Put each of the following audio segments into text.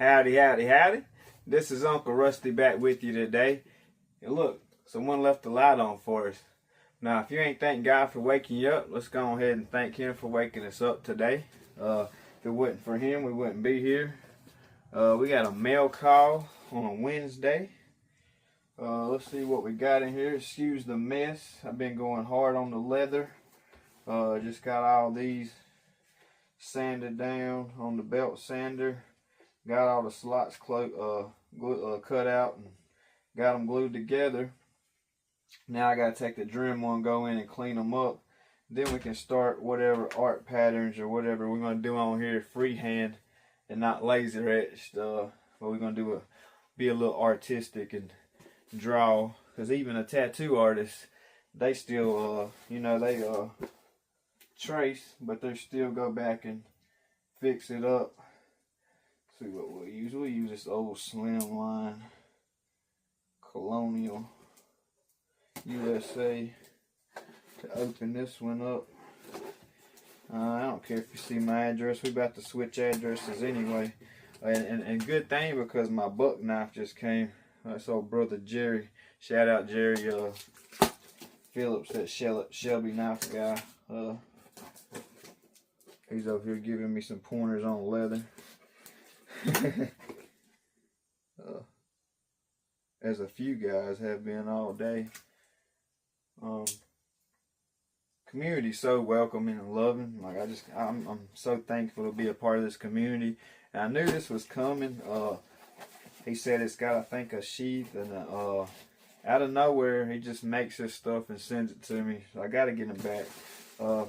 Howdy, howdy, howdy. This is Uncle Rusty back with you today. And look, someone left the light on for us. Now, if you ain't thanking God for waking you up, let's go ahead and thank Him for waking us up today. If it wasn't for Him, we wouldn't be here. We got a mail call on a Wednesday. Let's see what we got in here. Excuse the mess. I've been going hard on the leather. Just got all these sanded down on the belt sander. Got all the slots cut out and got them glued together. Now I got to take the Dremel and go in and clean them up. Then we can start whatever art patterns or whatever we're going to do on here freehand and not laser etched. But we're going to be a little artistic and draw. Because even a tattoo artist, they still, they trace, but they still go back and fix it up. See what we'll use. We'll use this old Slimline Colonial USA to open this one up. I don't care if you see my address. We about to switch addresses anyway. And good thing because my BuckKnife just came. That's old brother Jerry. Shout out Jerry Phillips, that Shelby knife guy. He's over here giving me some pointers on leather. As a few guys have been all day. Community's so welcoming and loving. Like I'm so thankful to be a part of this community. And I knew this was coming. He said it's got, I think, a sheath, and out of nowhere he just makes this stuff and sends it to me. So I got to get him back. But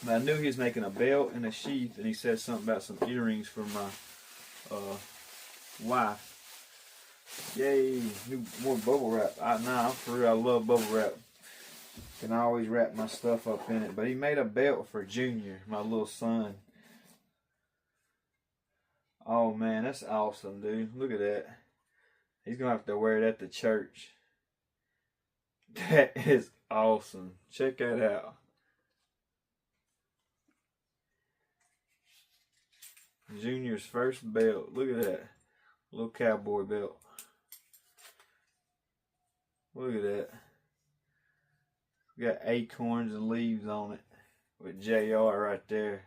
I knew he was making a belt and a sheath, and he said something about some earrings for my wife. Yay, more bubble wrap. I'm for real, I love bubble wrap. And I always wrap my stuff up in it. But he made a belt for Junior, my little son. Oh man, that's awesome, dude. Look at that. He's gonna have to wear that to church. That is awesome. Check that out. Junior's first belt. Look at that. Little cowboy belt. Look at that. Got acorns and leaves on it with JR right there.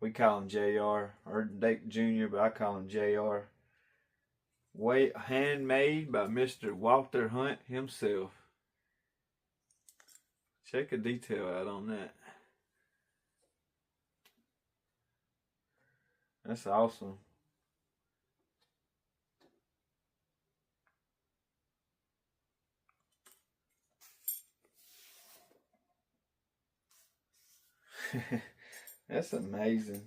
We call him JR, or Dake Jr., but I call him JR. Handmade by Mr. Walter Hunt himself. Check a detail out on that. That's awesome. That's amazing.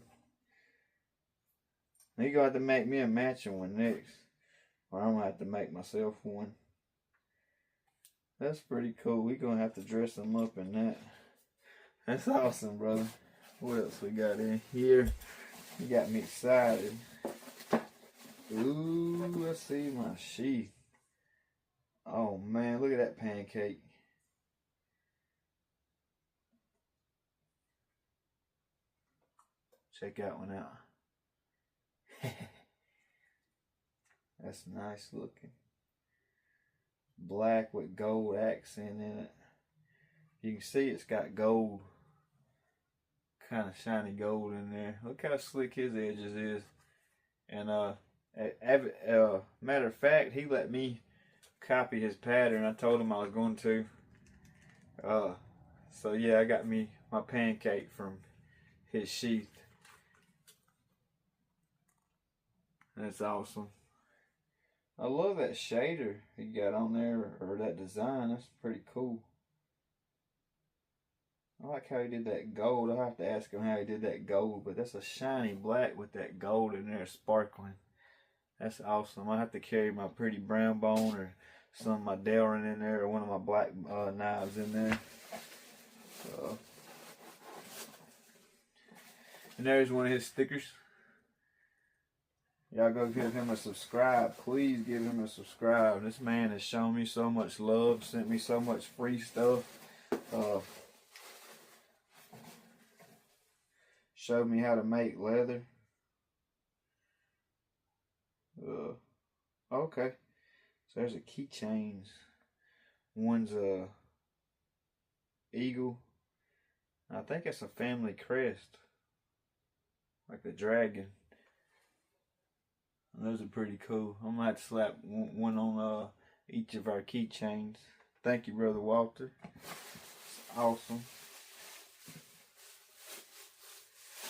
You're gonna have to make me a matching one next. Or I'm gonna have to make myself one. That's pretty cool. We're gonna have to dress them up in that. That's awesome, brother. What else we got in here? You got me excited. Ooh, let's see my sheath. Oh man, look at that pancake. Check that one out. That's nice looking. Black with gold accent in it. You can see it's got gold. Kind of shiny gold in there. Look how slick his edges is. And matter of fact, he let me copy his pattern. I told him I was going to. So yeah, I got me my pancake from his sheath. That's awesome. I love that shader he got on there, or that design. That's pretty cool. I like how he did that gold. I'll have to ask him how he did that gold, but that's a shiny black with that gold in there sparkling. That's awesome. I have to carry my pretty brown bone or some of my Delrin in there, or one of my black knives in there. And there's one of his stickers. Y'all go give him a subscribe. Please give him a subscribe. This man has shown me so much love, sent me so much free stuff. Showed me how to make leather. Oh, okay. So there's a keychains. One's a eagle. I think it's a family crest, like the dragon. Those are pretty cool. I'm gonna have to slap one on each of our keychains. Thank you, Brother Walter. Awesome.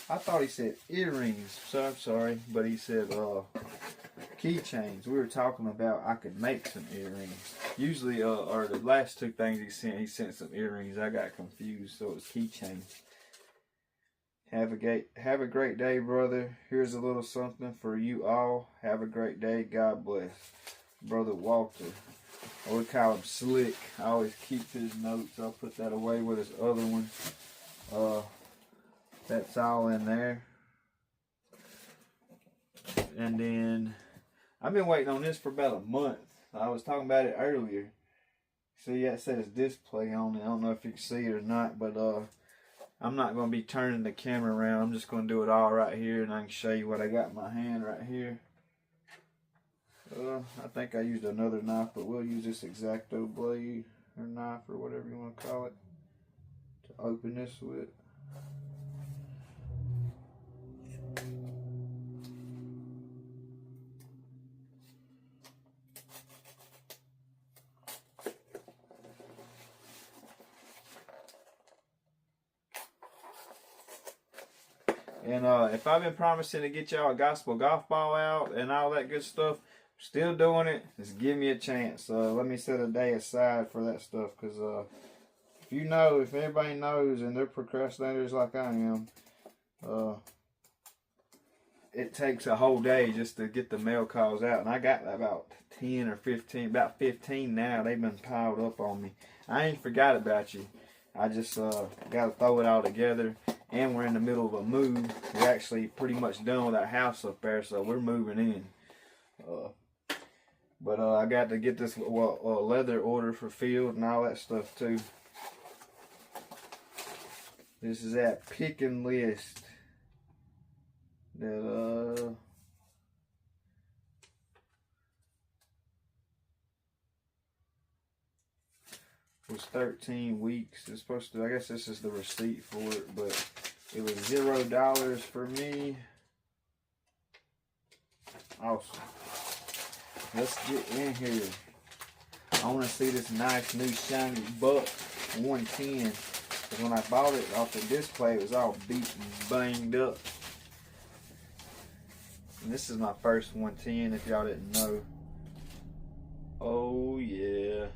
I thought he said earrings, so I'm sorry, but he said keychains. We were talking about I could make some earrings. Usually, or the last two things he sent some earrings. I got confused, so it was keychains. Have a great day, brother. Here's a little something for you all. Have a great day. God bless. Brother Walter. Or we call him Slick. I always keep his notes. I'll put that away with his other one. That's all in there. And then I've been waiting on this for about a month. I was talking about it earlier. See, it says display on it. I don't know if you can see it or not, but I'm not going to be turning the camera around. I'm just going to do it all right here, and I can show you what I got in my hand right here. I think I used another knife, but we'll use this X-Acto blade or knife or whatever you want to call it to open this with. And if I've been promising to get y'all a gospel golf ball out and all that good stuff, still doing it. Just give me a chance. Let me set a day aside for that stuff. Because if everybody knows and they're procrastinators like I am, it takes a whole day just to get the mail calls out. And I got about 10 or 15, about 15 now. They've been piled up on me. I ain't forgot about you. I just got to throw it all together. And we're in the middle of a move. We're actually pretty much done with our house up there, so we're moving in. But I got to get this leather order fulfilled and all that stuff too. This is that pick and list that was 13 weeks. It's supposed to, I guess this is the receipt for it, but it was $0 for me. Awesome. Let's get in here. I want to see this nice new shiny Buck 110. Because when I bought it off the display, it was all beat and banged up. And this is my first 110, if y'all didn't know. Oh yeah.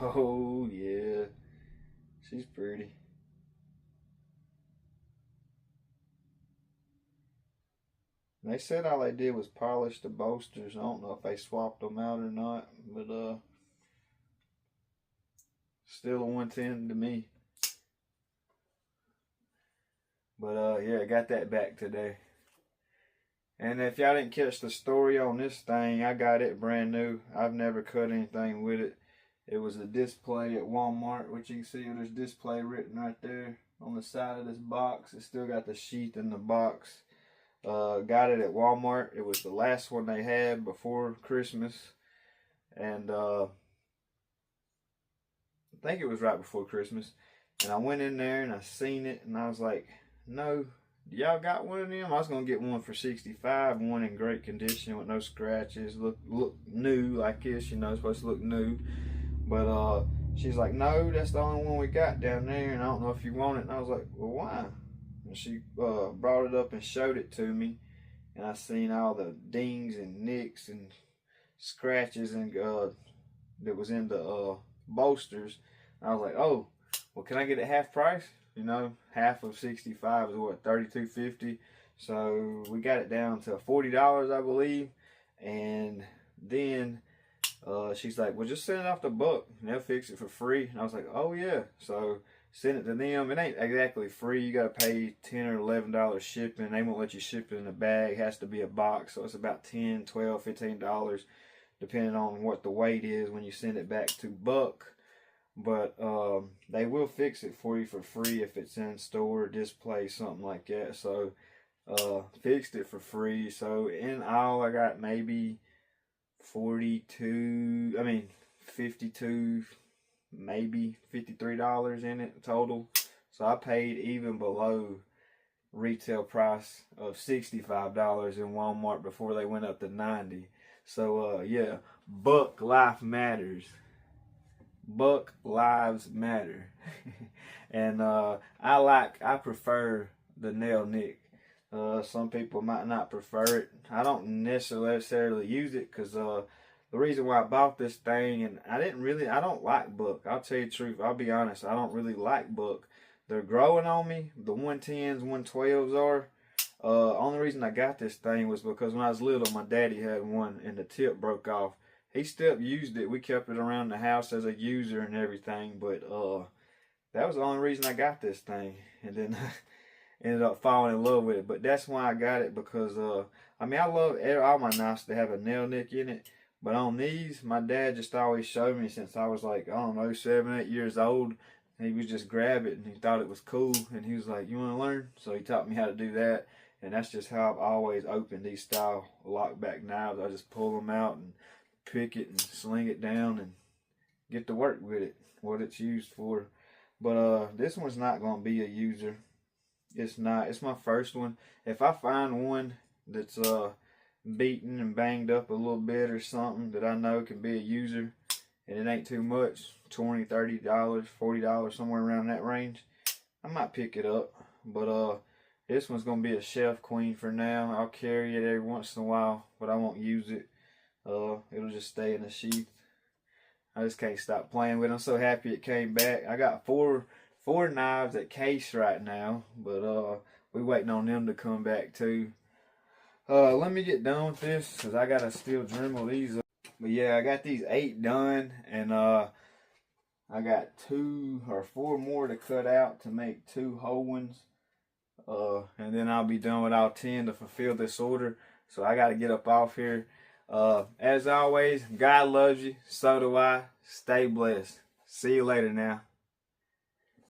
Oh yeah. She's pretty. They said all they did was polish the bolsters. I don't know if they swapped them out or not, but still a 110 to me. But yeah, I got that back today. And if y'all didn't catch the story on this thing, I got it brand new. I've never cut anything with it. It was a display at Walmart, which you can see there's display written right there on the side of this box. It still got the sheath in the box. Got it at Walmart. It was the last one they had before Christmas. And I think it was right before Christmas. And I went in there and I seen it and I was like, no, y'all got one of them? I was going to get one for $65, one in great condition with no scratches. Look new like this, you know, it's supposed to look new. But she's like, no, that's the only one we got down there and I don't know if you want it. And I was like, well, why? And she brought it up and showed it to me, and I seen all the dings and nicks and scratches and that was in the bolsters. And I was like, oh, well, can I get it half price? You know, half of 65 is what, $32.50. So we got it down to $40, I believe. And then she's like, well, just send it off to Buck and they'll fix it for free. And I was like, oh yeah. So send it to them. It ain't exactly free. You gotta pay $10 or $11 shipping. They won't let you ship it in a bag. It has to be a box. So it's about $10, $12, $15 depending on what the weight is when you send it back to Buck. But they will fix it for you for free if it's in store, display, something like that. So fixed it for free. So in all, I got maybe 52, maybe $53 in it total. So I paid even below retail price of $65 in Walmart before they went up to $90. So yeah, Buck Life Matters. Buck Lives Matter. And I prefer the nail nick. Some people might not prefer it. I don't necessarily use it because the reason why I bought this thing, and I don't like Buck. I'll tell you the truth. I'll be honest. I don't really like Buck. They're growing on me. The 110s, 112s are. Only reason I got this thing was because when I was little, my daddy had one and the tip broke off. He still used it. We kept it around the house as a user and everything, but that was the only reason I got this thing. And then I ended up falling in love with it. But that's why I got it, because I mean, I love all my knives to have a nail nick in it. But on these, my dad just always showed me since I was like, I don't know, 7, 8 years old. He would just grab it and he thought it was cool. And he was like, you want to learn? So he taught me how to do that. And that's just how I've always opened these style lockback knives. I just pull them out and pick it and sling it down and get to work with it, what it's used for. But this one's not going to be a user. It's not. It's my first one. If I find one that's beaten and banged up a little bit or something that I know can be a user and it ain't too much, $20, $30, $40, somewhere around that range, I might pick it up. But this one's going to be a shelf queen for now. I'll carry it every once in a while, but I won't use it. It'll just stay in the sheath. I just can't stop playing with it. I'm so happy it came back. I got four knives at case right now, but we waiting on them to come back too. Let me get done with this because I gotta still Dremel these up. But yeah, I got these 8 done, and I got 2 or 4 more to cut out to make 2 whole ones. And then I'll be done with all 10 to fulfill this order. So I gotta get up off here. As always, God loves you, so do I. Stay blessed. See you later now.